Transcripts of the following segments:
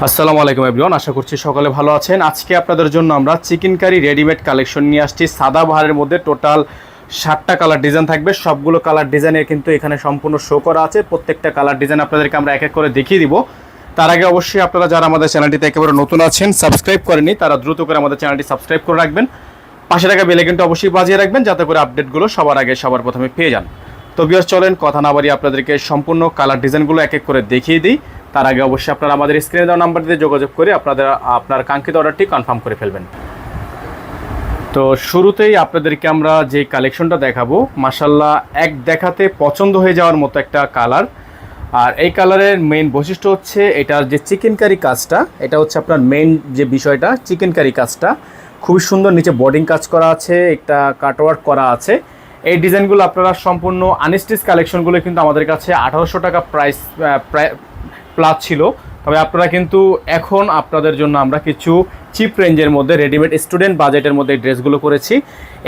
আসসালামু আলাইকুম এভরিওয়ান, আশা করছি সকালে ভালো আছেন। আজকে আপনাদের জন্য আমরা চিকেন কারি রেডিমেড কালেকশন নিয়ে আসছি। সাদা বাহারের মধ্যে টোটাল 7টা কালার ডিজাইন থাকবে। সবগুলো কালার ডিজাইনের কিন্তু এখানে সম্পূর্ণ শো করা আছে। প্রত্যেকটা কালার ডিজাইন আপনাদেরকে আমরা এক এক করে দেখিয়ে দিব। তার আগে অবশ্যই আপনারা যারা আমাদের চ্যানেলটিতে একেবারে নতুন আছেন, সাবস্ক্রাইব করেননি, তারা দ্রুত করে আমাদের চ্যানেলটি সাবস্ক্রাইব করে রাখবেন। পাশে থাকা বেল আইকনটা অবশ্যই বাজিয়ে রাখবেন, যাতে করে আপডেটগুলো সবার আগে সবার প্রথমে পেয়ে যান। তো ভিউয়ার্স, চলেন কথা না বাড়িয়ে আপনাদেরকে সম্পূর্ণ কালার ডিজাইনগুলো এক এক করে দেখিয়ে দিই। তার আগে অবশ্যই আপনারা আমাদের স্ক্রিনে দেওয়া নাম্বারটিতে যোগাযোগ করে আপনার কাঙ্ক্ষিত অর্ডারটি কনফার্ম করে ফেলবেন। তো শুরুতেই আপনাদেরকে আমরা যে কালেকশনটা দেখাবো, মাশাআল্লাহ এক দেখাতে পছন্দ হয়ে যাওয়ার মতো একটা কালার। আর এই কালারের মেইন বৈশিষ্ট্য হচ্ছে এটার যে চিকেন কারি কাজটা, এটা হচ্ছে আপনার মেইন যে বিষয়টা, চিকেন কারি কাজটা খুবই সুন্দর। নিচে বর্ডিং কাজ করা আছে, একটা কাটওয়ার্ক করা আছে। এই ডিজাইনগুলো আপনারা সম্পূর্ণ আনস্টিচ কালেকশনগুলো কিন্তু আমাদের কাছে 1800 টাকা প্রাইস প্লাস ছিল। তবে আপনারা কিন্তু এখন আপনাদের জন্য আমরা কিছু চিপ রেঞ্জের মধ্যে রেডিমেড স্টুডেন্ট বাজেটের মধ্যে এই ড্রেসগুলো করেছি।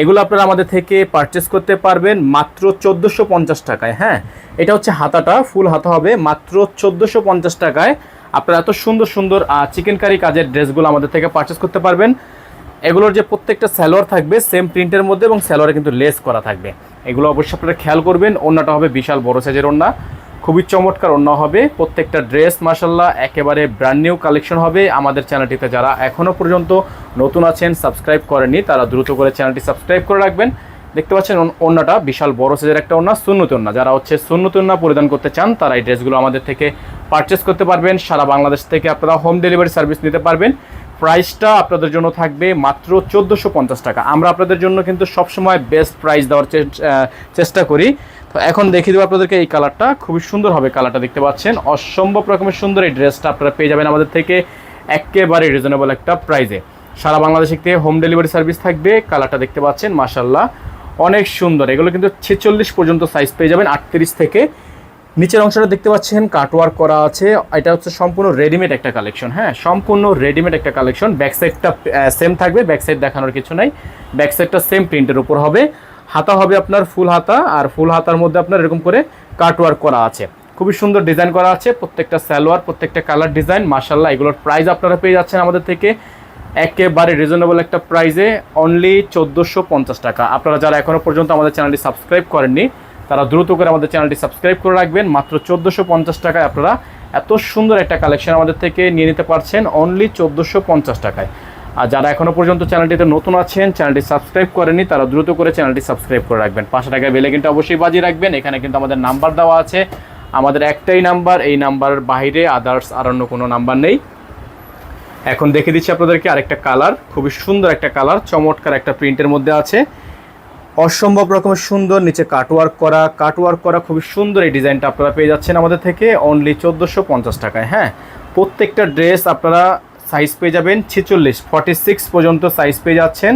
এগুলো আপনারা আমাদের থেকে পারচেস করতে পারবেন মাত্র 1450 টাকায়। হ্যাঁ, এটা হচ্ছে হাতাটা, ফুল হাতা হবে, মাত্র 1450 টাকায় আপনারা এত সুন্দর সুন্দর চিকেন কারি কাজের ড্রেসগুলো আমাদের থেকে পারচেস করতে পারবেন। এগুলোর যে প্রত্যেকটা সালোয়ার থাকবে সেম প্রিন্টের মধ্যে এবং সালোয়ারে কিন্তু লেস করা থাকবে। এগুলো অবশ্যই আপনারা খেয়াল করবেন। ওড়নাটা হবে বিশাল বড় সাইজের ওড়না, খুবই চমৎকার ওড়না হবে। প্রত্যেকটা ড্রেস মাশাআল্লাহ একেবারে ব্র্যান্ড নিউ কালেকশন হবে। আমাদের চ্যানেলটিতে যারা এখনও পর্যন্ত নতুন আছেন, সাবস্ক্রাইব করেননি, তারা দ্রুত করে চ্যানেলটি সাবস্ক্রাইব করে রাখবেন। দেখতে পাচ্ছেন ওড়নাটা বিশাল বড় সাইজের একটা ওড়না, সুন্নত ওড়না। যারা হচ্ছে সুন্নত ওড়না পরিধান করতে চান, তারা এই ড্রেসগুলো আমাদের থেকে পারচেস করতে পারবেন। সারা বাংলাদেশ থেকে আপনারা হোম ডেলিভারি সার্ভিস নিতে পারবেন। প্রাইসটা আপনাদের জন্য থাকবে মাত্র 1450 টাকা। আমরা আপনাদের জন্য কিন্তু সবসময় বেস্ট প্রাইস দেওয়ার চেষ্টা করি। তো এখন দেখিয়ে দেবো আপনাদেরকে এই কালারটা, খুবই সুন্দর হবে কালারটা। দেখতে পাচ্ছেন অসম্ভব রকমের সুন্দর এই ড্রেসটা আপনারা পেয়ে যাবেন আমাদের থেকে একেবারে রিজনেবল একটা প্রাইসে। সারা বাংলাদেশ থেকে হোম ডেলিভারি সার্ভিস থাকবে। কালারটা দেখতে পাচ্ছেন মাশাআল্লাহ অনেক সুন্দর। এগুলো কিন্তু 46 পর্যন্ত সাইজ পেয়ে যাবেন, 38 থেকে। নিচের অংশটা দেখতে পাচ্ছেন কাটওয়ার্ক করা আছে। এটা হচ্ছে সম্পূর্ণ রেডিমেড একটা কালেকশন। হ্যাঁ, সম্পূর্ণ রেডিমেড একটা কালেকশন। ব্যাক সাইডটা সেম থাকবে, ব্যাক সাইড দেখানোর কিছু নাই। ব্যাক সাইডটা সেম প্রিন্টের উপর হবে। হাতা হবে আপনার ফুল হাতা, আর ফুল হাতার মধ্যে আপনার এরকম করে কাটওয়ার্ক করা আছে। খুবই সুন্দর ডিজাইন করা আছে। প্রত্যেকটা সালোয়ার, প্রত্যেকটা কালার ডিজাইন মাশাআল্লাহ। এগুলোর প্রাইস আপনারা পেয়ে যাচ্ছেন আমাদের থেকে একেবারে রিজনেবল একটা প্রাইসে, অনলি 1450 টাকা। আপনারা যারা এখনও পর্যন্ত আমাদের চ্যানেলটি সাবস্ক্রাইব করেননি, তারা দ্রুত করে আমাদের চ্যানেলটি সাবস্ক্রাইব করে রাখবেন। মাত্র 1450 টাকায় আপনারা এত সুন্দর একটা কালেকশন আমাদের থেকে নিয়ে নিতে পারছেন, অনলি 1450 টাকায়। আর যারা এখনও পর্যন্ত চ্যানেলটিতে নতুন আছেন, চ্যানেলটি সাবস্ক্রাইব করেনি, তারা দ্রুত করে চ্যানেলটি সাবস্ক্রাইব করে রাখবেন। 500 টাকায় বেল আইকনটা অবশ্যই বাজিয়ে রাখবেন। এখানে কিন্তু আমাদের নাম্বার দেওয়া আছে, আমাদের একটাই নাম্বার। এই নাম্বারের বাইরে আদার্স আর অন্য কোনো নাম্বার নেই। এখন দেখে দিচ্ছি আপনাদেরকে আরেকটা কালার, খুবই সুন্দর একটা কালার, চমৎকার একটা প্রিন্টের মধ্যে আছে। অসম্ভব রকমের সুন্দর, নিচে কাটওয়ার্ক করা খুবই সুন্দর। এই ডিজাইনটা আপনারা পেয়ে যাচ্ছেন আমাদের থেকে অনলি 1450 টাকায়। হ্যাঁ, প্রত্যেকটা ড্রেস আপনারা সাইজ পেয়ে যাবেন 46 পর্যন্ত সাইজ পেয়ে যাচ্ছেন।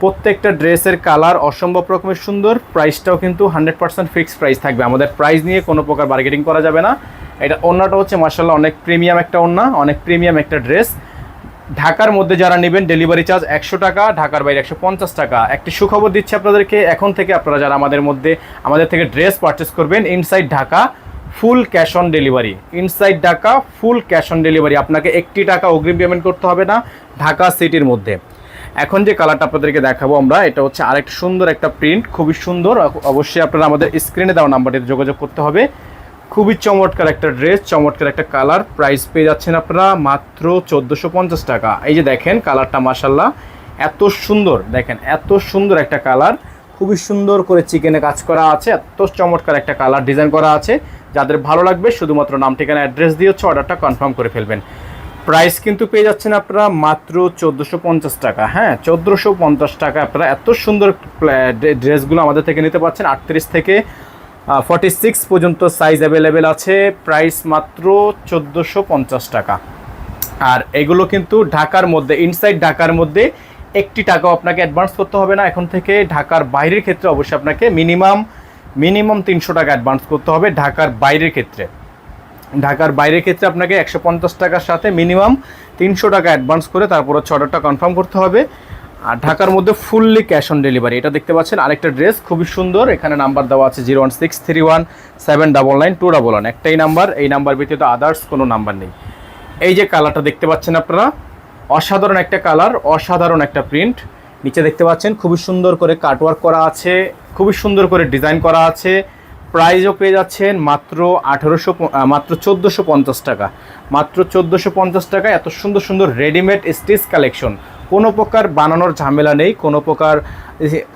প্রত্যেকটা ড্রেসের কালার অসম্ভব রকমের সুন্দর। প্রাইসটাও কিন্তু 100% ফিক্সড প্রাইস থাকবে। আমাদের প্রাইস নিয়ে কোনো প্রকার বার্গেনিং করা যাবে না। এটা ওড়নাটা হচ্ছে মাশাআল্লাহ অনেক প্রিমিয়াম একটা ওড়না, অনেক প্রিমিয়াম একটা ড্রেস। ঢাকার মধ্যে যারা নেবেন ডেলিভারি চার্জ 100 টাকা, ঢাকার বাইরে 150 টাকা। একটি সুখবর দিচ্ছি আপনাদেরকে, এখন থেকে আপনারা যারা আমাদের থেকে ড্রেস পারচেস করবেন, inside Dhaka full cash on delivery. Inside Dhaka full cash on delivery, আপনাকে 1 টাকা অগ্রিম পেমেন্ট করতে হবে না ঢাকা সিটির মধ্যে। এখন যে কালারটা আপনাদেরকে দেখাবো আমরা, এটা হচ্ছে আরেকটা সুন্দর একটা প্রিন্ট, খুবই সুন্দর। অবশ্যই আপনারা আমাদের স্ক্রিনে দেওয়া নাম্বারটিতে যোগাযোগ করতে হবে। খুবই চমৎকার একটা ড্রেস, চমৎকার একটা কালার। প্রাইস পেয়ে যাচ্ছেন আপনারা মাত্র 1450 টাকা। এই যে দেখেন কালারটা মাশাআল্লাহ এত সুন্দর, দেখেন এত সুন্দর একটা কালার, খুবই সুন্দর করে চিকেনে কাজ করা আছে। এত চমৎকার একটা কালার ডিজাইন করা আছে। যাদের ভালো লাগবে শুধুমাত্র নাম, ঠিকানা, অ্যাড্রেস দিয়ে হচ্ছে অর্ডারটা কনফার্ম করে ফেলবেন। প্রাইস কিন্তু পেয়ে যাচ্ছেন আপনারা মাত্র 1450 টাকা। হ্যাঁ, 1450 টাকা আপনারা এত সুন্দর ড্রেসগুলো আমাদের থেকে নিতে পারছেন। 38 থেকে 46 পর্যন্ত সাইজ অ্যাভেলেবেল আছে। প্রাইস মাত্র 1450 টাকা। আর এগুলো কিন্তু ঢাকার মধ্যে, ইনসাইড ঢাকার মধ্যে 1 টাকাও আপনাকে অ্যাডভান্স করতে হবে না এখন থেকে। ঢাকার বাইরের ক্ষেত্রে অবশ্যই আপনাকে মিনিমাম 300 টাকা অ্যাডভান্স করতে হবে। ঢাকার বাইরের ক্ষেত্রে আপনাকে 150 টাকার সাথে মিনিমাম 300 টাকা অ্যাডভান্স করে তারপর হচ্ছে অর্ডারটা কনফার্ম করতে হবে। আর ঢাকার মধ্যে ফুললি ক্যাশ অন ডেলিভারি। এটা দেখতে পাচ্ছেন আরেকটা ড্রেস, খুবই সুন্দর। এখানে নাম্বার দেওয়া আছে 01631799211। একটাই নাম্বার, এই নাম্বার ব্যতীত আদার্স কোনো নাম্বার নেই। এই যে কালারটা দেখতে পাচ্ছেন আপনারা, অসাধারণ একটা কালার, অসাধারণ একটা প্রিন্ট। নিচে দেখতে পাচ্ছেন খুবই সুন্দর করে কাটওয়ার্ক করা আছে, খুবই সুন্দর করে ডিজাইন করা আছে। প্রাইসও পেয়ে যাচ্ছেন মাত্র 1450 টাকা, মাত্র 1450 টাকা। এত সুন্দর সুন্দর রেডিমেড স্টিচ কালেকশন, কোনো প্রকার বানানোর ঝামেলা নেই, কোনো প্রকার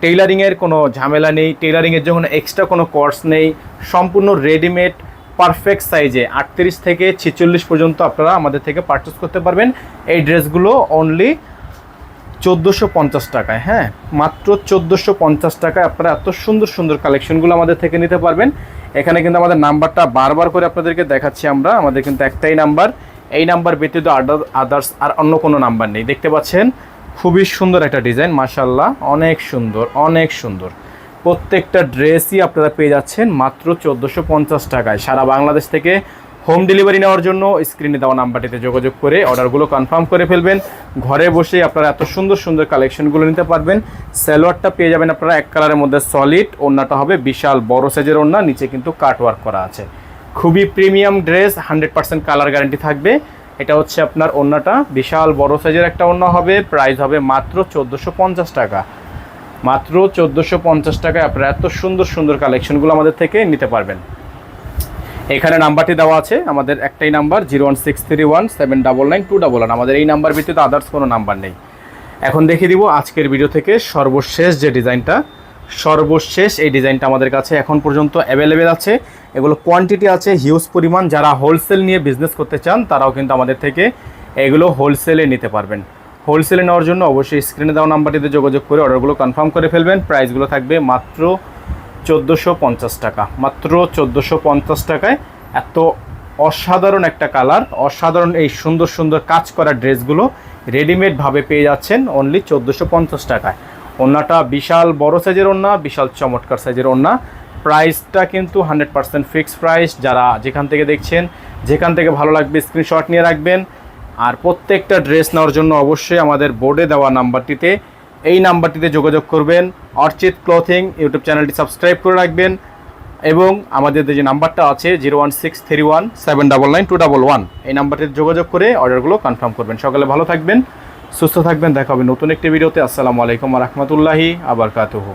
টেইলারিংয়ের কোনো ঝামেলা নেই, টেইলারিংয়ের জন্য এক্সট্রা কোনো কোর্স নেই, সম্পূর্ণ রেডিমেড পারফেক্ট সাইজে 38 থেকে 46 পর্যন্ত আপনারা আমাদের থেকে পারচেস করতে পারবেন। এই ড্রেসগুলো অনলি 1450 টাকায়, হ্যাঁ মাত্র 1450 টাকায় আপনারা এত সুন্দর সুন্দর কালেকশনগুলো আমাদের থেকে নিতে পারবেন। এখানে কিন্তু আমাদের নাম্বারটা বারবার করে আপনাদেরকে দেখাচ্ছি আমরা, আমাদের কিন্তু একটাই নাম্বার, এই নাম্বার ব্যতীত আদার্স আর অন্য কোনো নাম্বার নেই। দেখতে পাচ্ছেন খুবই সুন্দর একটা ডিজাইন, মাশাআল্লাহ অনেক সুন্দর, অনেক সুন্দর। প্রত্যেকটা ড্রেসই আপনারা পেয়ে যাচ্ছেন মাত্র 1450 টাকায়। সারা বাংলাদেশ থেকে হোম ডেলিভারি নেওয়ার জন্য স্ক্রিনে দেওয়া নাম্বারটিতে যোগাযোগ করে অর্ডারগুলো কনফার্ম করে ফেলবেন। ঘরে বসে আপনারা এত সুন্দর সুন্দর কালেকশনগুলো নিতে পারবেন। সালোয়ারটা পেয়ে যাবেন আপনারা এক কালারের মধ্যে সলিড, ওড়নাটা হবে বিশাল বড় সাইজের ওড়না, নিচে কিন্তু কাটওয়ার্ক করা আছে। খুবই প্রিমিয়াম ড্রেস, 100% কালার গ্যারান্টি থাকবে। এটা হচ্ছে আপনার ওড়নাটা, বিশাল বড় সাইজের একটা ওড়না হবে। প্রাইস হবে মাত্র 1450 টাকা, মাত্র 1450 টাকায় আপনারা এত সুন্দর সুন্দর কালেকশনগুলো আমাদের থেকে নিতে পারবেন। এখানে নাম্বারটি দেওয়া আছে, আমাদের একটাই নাম্বার 01631799211। আমাদের এই নাম্বার ব্যতীত আদার্স কোনো নাম্বার নেই। এখন দেখিয়ে দিব আজকের ভিডিও থেকে সর্বশেষ যে ডিজাইনটা, সর্বশেষ এই ডিজাইনটা আমাদের কাছে এখন পর্যন্ত অ্যাভেলেবেল আছে। এগুলো কোয়ান্টিটি আছে হিউজ পরিমাণ। যারা হোলসেল নিয়ে বিজনেস করতে চান তারাও কিন্তু আমাদের থেকে এগুলো হোলসেলে নিতে পারবেন। হোলসেলে নেওয়ার জন্য অবশ্যই স্ক্রিনে দেওয়া নাম্বারটিতে যোগাযোগ করে অর্ডারগুলো কনফার্ম করে ফেলবেন। প্রাইসগুলো থাকবে মাত্র 1450 টাকা, মাত্র 1450 টাকায়। এত অসাধারণ একটা কালার, অসাধারণ এই সুন্দর সুন্দর কাজ করা ড্রেসগুলো রেডিমেডভাবে পেয়ে যাচ্ছেন অনলি 1450 টাকায়। ওড়নাটা বিশাল বড় সাইজের ওড়না, বিশাল চমৎকার সাইজের ওড়না। প্রাইসটা কিন্তু 100% ফিক্সড প্রাইস। যারা যেখান থেকে দেখছেন, যেখান থেকে ভালো লাগবে স্ক্রিনশট নিয়ে রাখবেন। আর প্রত্যেকটা ড্রেস নেওয়ার জন্য অবশ্যই আমাদের বোর্ডে দেওয়া নাম্বারটিতে, এই নাম্বারটিতে যোগাযোগ করবেন। অর্চিত ক্লথিং ইউটিউব চ্যানেলটি সাবস্ক্রাইব করে রাখবেন এবং আমাদের যে নাম্বারটা আছে 01631799211, এই নাম্বারটিতে যোগাযোগ করে অর্ডারগুলো কনফার্ম করবেন। সকালে ভালো থাকবেন, সুস্থ থাকবেন, দেখা হবে নতুন একটি ভিডিওতে। আসসালামু আলাইকুম ওয়া রাহমাতুল্লাহি ওয়া বারাকাতুহু।